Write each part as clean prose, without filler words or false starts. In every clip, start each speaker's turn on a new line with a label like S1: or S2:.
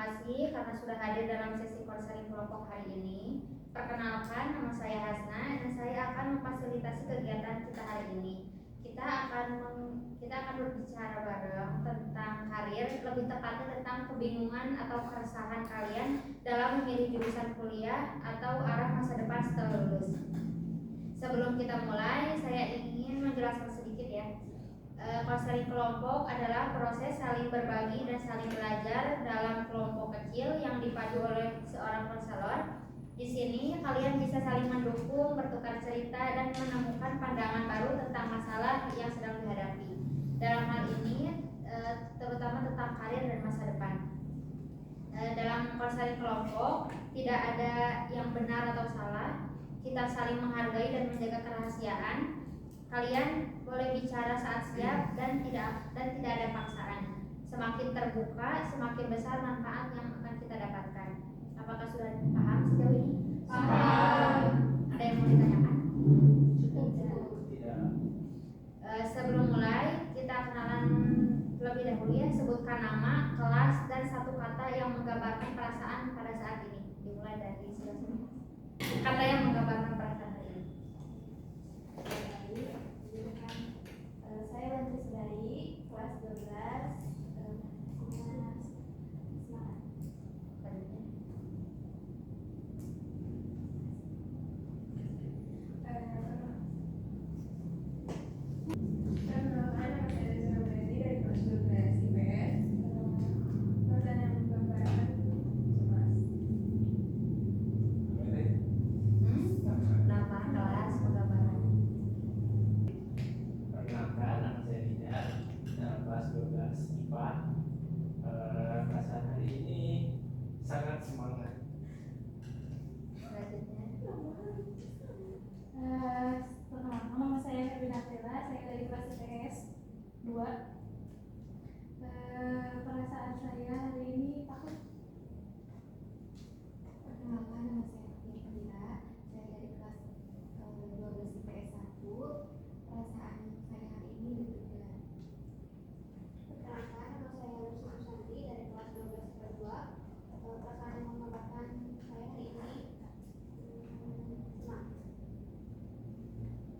S1: kasih karena sudah hadir dalam sesi konseling kelompok hari ini. Perkenalkan, nama saya Hasna dan saya akan memfasilitasi kegiatan kita hari ini. Kita akan berbicara bareng tentang karir, lebih tepatnya tentang kebingungan atau keresahan kalian dalam memilih jurusan kuliah atau arah masa depan setelah lulus. Sebelum kita mulai, saya ingin menjelaskan sedikit ya. Konseling kelompok adalah proses saling berbagi dan saling belajar dalam kelompok kecil yang dipandu oleh seorang konselor. Di sini kalian bisa saling mendukung, bertukar cerita, dan menemukan pandangan baru tentang masalah yang sedang dihadapi. Dalam hal ini, terutama tentang karir dan masa depan. Dalam konseling kelompok tidak ada yang benar atau salah. Kita saling menghargai dan menjaga kerahasiaan. Kalian boleh bicara saat siap dan tidak ada paksaan. Semakin terbuka, semakin besar manfaat yang akan kita dapatkan. Apakah sudah paham sejauh ini?
S2: Paham.
S1: Ada yang mau ditanyakan?
S2: Tidak.
S1: Sebelum mulai, kita kenalan lebih dahulu ya. Sebutkan nama, kelas, dan satu kata yang menggambarkan perasaan pada saat ini. Dimulai dari kata yang menggambarkan perasaan hari ini.
S3: Saya Wandri Sudari, kelas 12. Semangat.
S4: Perkenalkan, nama saya Reza Wandri dari kelas 12 IPS. Pertanyaan yang menggambarkan cemas.
S1: Nama, kelas, penggambaran.
S2: Perkenalkan, nama saya Rizal, dalam kelas 12 IPA. Perasaan hari ini sangat semangat.
S1: Selanjutnya.
S3: Perkenalkan, nama saya Herwina Tela, saya dari kelas IPS 2. Perasaan saya hari ini takut.
S5: Perkenalkan, nama saya Fatia Fadila, saya dari kelas 12 IPS 1. Perasaan saya hari ini deg-degan. Perkenalkan, nama saya Lucy Susanti dari kelas 12 IPS 2. Perasaan yang menggambarkan saya hari ini senang.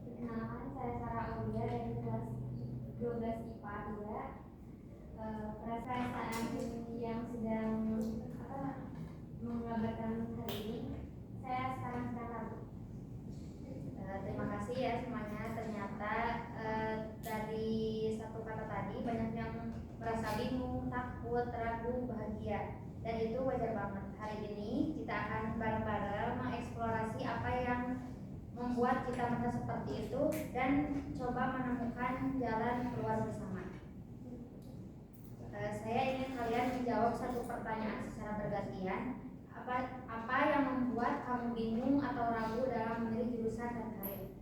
S3: Perkenalkan, saya Sarah Aulia dari kelas 12 IPA 2. Perasaan yang sedang menggambarkan hari ini, saya sekarang sedang ragu.
S1: Terima kasih ya semuanya. Ternyata dari satu kata tadi banyak yang merasa bingung, takut, ragu, bahagia, dan itu wajar banget. Hari ini kita akan bareng-bareng mengeksplorasi apa yang membuat kita merasa seperti itu dan coba menemukan jalan keluar bersama. Saya ingin kalian menjawab satu pertanyaan secara bergantian. Apa yang membuat kamu bingung atau ragu dalam memilih jurusan dan karir?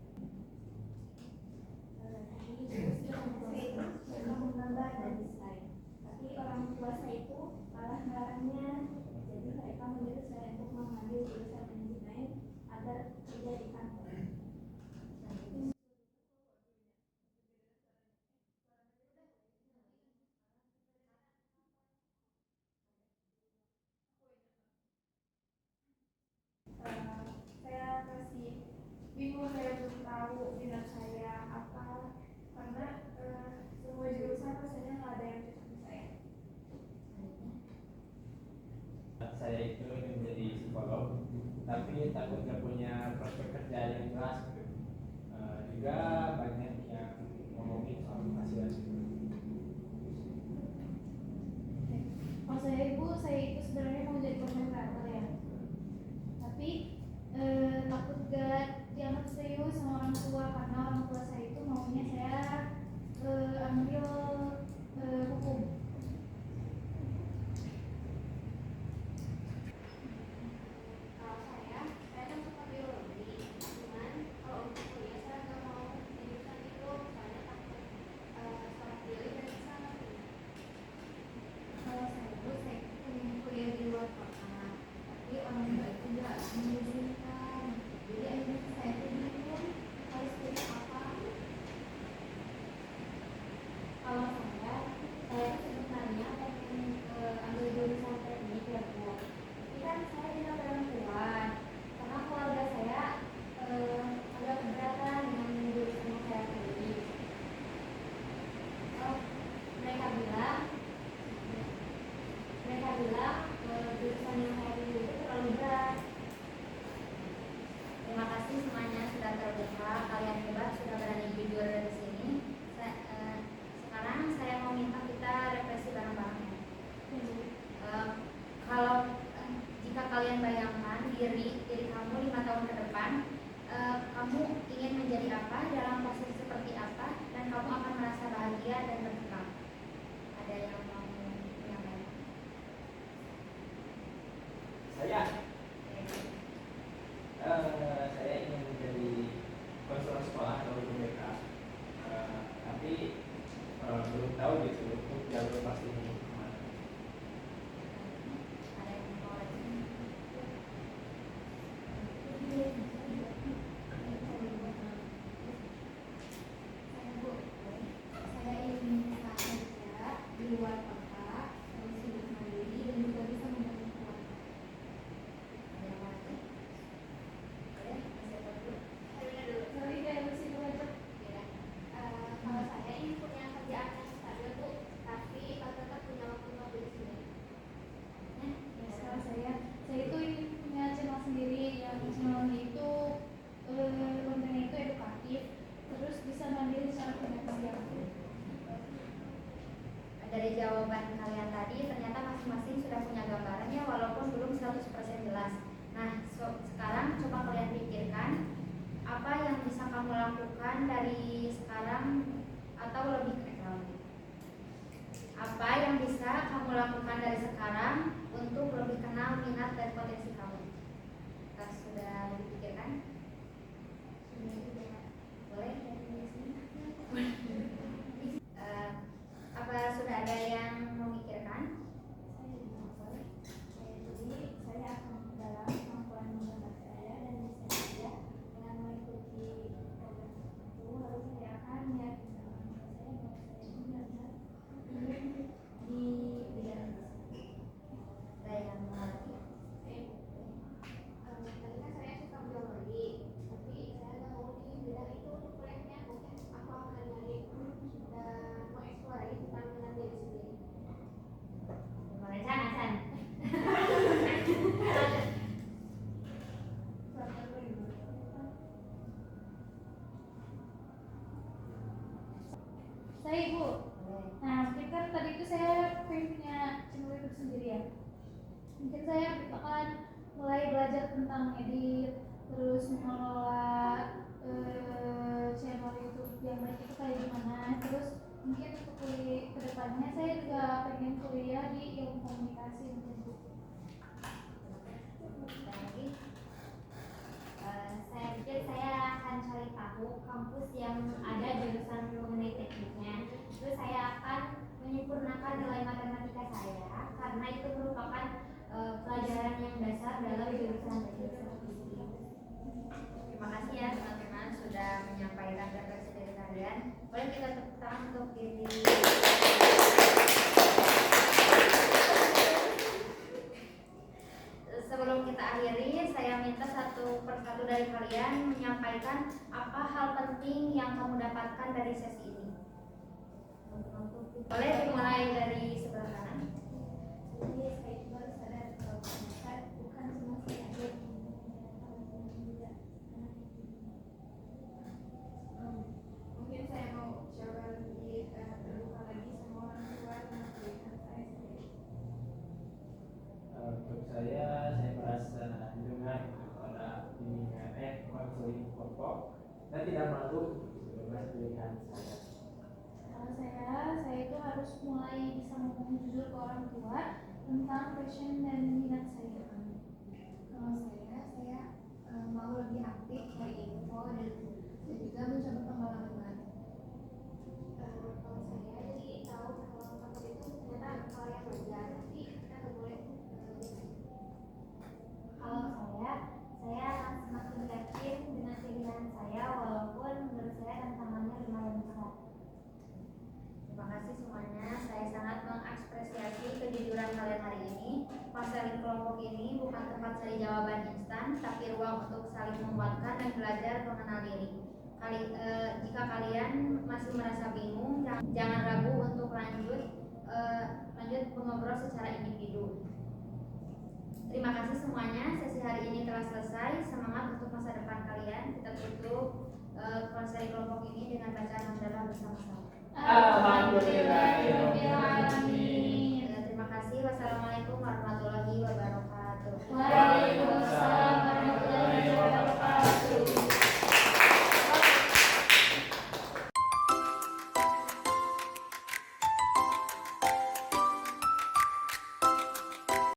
S3: Suka menggambar dan desain, tapi orang tua saya itu malah melarangnya. Jadi mereka menyuruh saya untuk mengambil jurusan manajemen agar kerja di kantor.
S4: Saya masih bingung, saya belum tahu minat saya apa, karena semua jurusan rasanya nggak ada yang cocok di saya.
S2: Saya itu ingin menjadi psikolog, tapi takut gak punya prospek kerja yang jelas. Juga banyak yang ngomongin soal penghasilan.
S3: Kalau saya itu sebenarnya mau jadi komentator ya, tapi takut gak dianggap serius sama orang tua, karena orang tua saya itu maunya saya ambil hukum.
S5: Kalau saya kan suka biologi, cuman kalau untuk kuliah saya nggak mau jurusan itu, soalnya takut salah pilih dan kesana.
S3: Kalau saya itu saya ingin kuliah di luar
S2: belum tahu gitu untuk jalur pastinya kemana.
S1: Ada yang mau lagi?
S5: Saya Bu, saya ingin bisa kerja di luar kota, terus hidup mandiri dan juga bisa membantu keluarga.
S1: Ada yang mau lagi? Boleh? Siapa dulu?
S3: Sorry, kayak mesti belajar.
S5: Ya, kalau saya ingin punya kerjaan yang stabil Bu, tapi tetap punya waktu untuk diri sendiri.
S3: Ya, sekarang saya itu ingin punya channel sendiri yang channelnya itu kontennya itu edukatif, terus bisa mandiri secara finansial.
S1: Dari jawaban kalian tadi ternyata masing-masing sudah punya gambarannya walaupun belum 100% jelas. Nah, sekarang coba kalian pikirkan apa yang bisa kamu lakukan dari sekarang atau lebih apa yang bisa kamu lakukan dari sekarang untuk lebih kenal minat dan potensi kamu. Sudah dipikirkan? Boleh? Apa sudah ada yang memikirkan?
S5: Jadi saya akan dalam kemampuan mengenal saya dan bisa saja dengan mengikuti program itu, lalu saya akan meyakinkan orang tua saya bahwa saya benar-benar ingin di bidang itu.
S1: Ada yang mau lagi?
S5: Tadi kan saya suka biologi, tapi saya nggak mau di bidang itu untuk kuliahnya. Mungkin aku akan nyari dan mengeksplor lagi tentang minat diri sendiri.
S1: Boleh San?
S3: Saya Ibu. Nah, mungkin kan tadi itu saya pengen punya channel YouTube sendiri ya. Mungkin saya akan mulai belajar tentang edit, terus mengelola channel YouTube yang baik itu kayak gimana. Terus mungkin untuk kedepannya saya juga pengen kuliah di ilmu komunikasi mungkin Bu.
S1: Lagi?
S5: Saya pikir saya akan cari tahu kampus yang ada jurusan mengenai tekniknya. Terus saya akan menyempurnakan nilai matematika saya karena itu merupakan pelajaran yang dasar dalam jurusan teknik seperti ini.
S1: Terima kasih ya teman-teman sudah menyampaikan referensi dari kalian. Boleh kita tepuk tangan untuk diri. Sebelum kita akhiri, saya minta satu persatu dari kalian menyampaikan apa hal penting yang kamu dapatkan dari sesi ini. Boleh dimulai dari sebelah kanan.
S5: Jadi saya baru sadar kalau ternyata bukan cuma saya aja yang teman-teman juga.
S4: Mungkin saya mau coba lebih terbuka lagi sama orang tua dan pilihan saya sendiri.
S2: Untuk saya merasa didengar pada bimbingan konseling kelompok dan tidak malu dengan pilihan saya.
S3: Kalau saya itu harus mulai bisa ngomong jujur ke orang tua tentang passion dan minat saya.
S5: Kalau saya mau lebih aktif cari info dan juga mencoba pengalaman baru. Kalau saya jadi tahu kalau takut itu ternyata hal yang wajar, tapi kita nggak boleh. Kalau saya akan semakin yakin dengan pilihan saya walaupun menurut saya tantangannya lumayan berat.
S1: Terima kasih semuanya. Saya sangat mengapresiasi kejujuran kalian hari ini. Konseling kelompok ini bukan tempat cari jawaban instan, tapi ruang untuk saling menguatkan dan belajar mengenal diri. Jika kalian masih merasa bingung, jangan ragu untuk lanjut mengobrol secara individu. Terima kasih semuanya. Sesi hari ini telah selesai. Semangat untuk masa depan kalian. Kita tutup konseling kelompok ini dengan bacaan hamdalah bersama-sama.
S2: Alhamdulillah.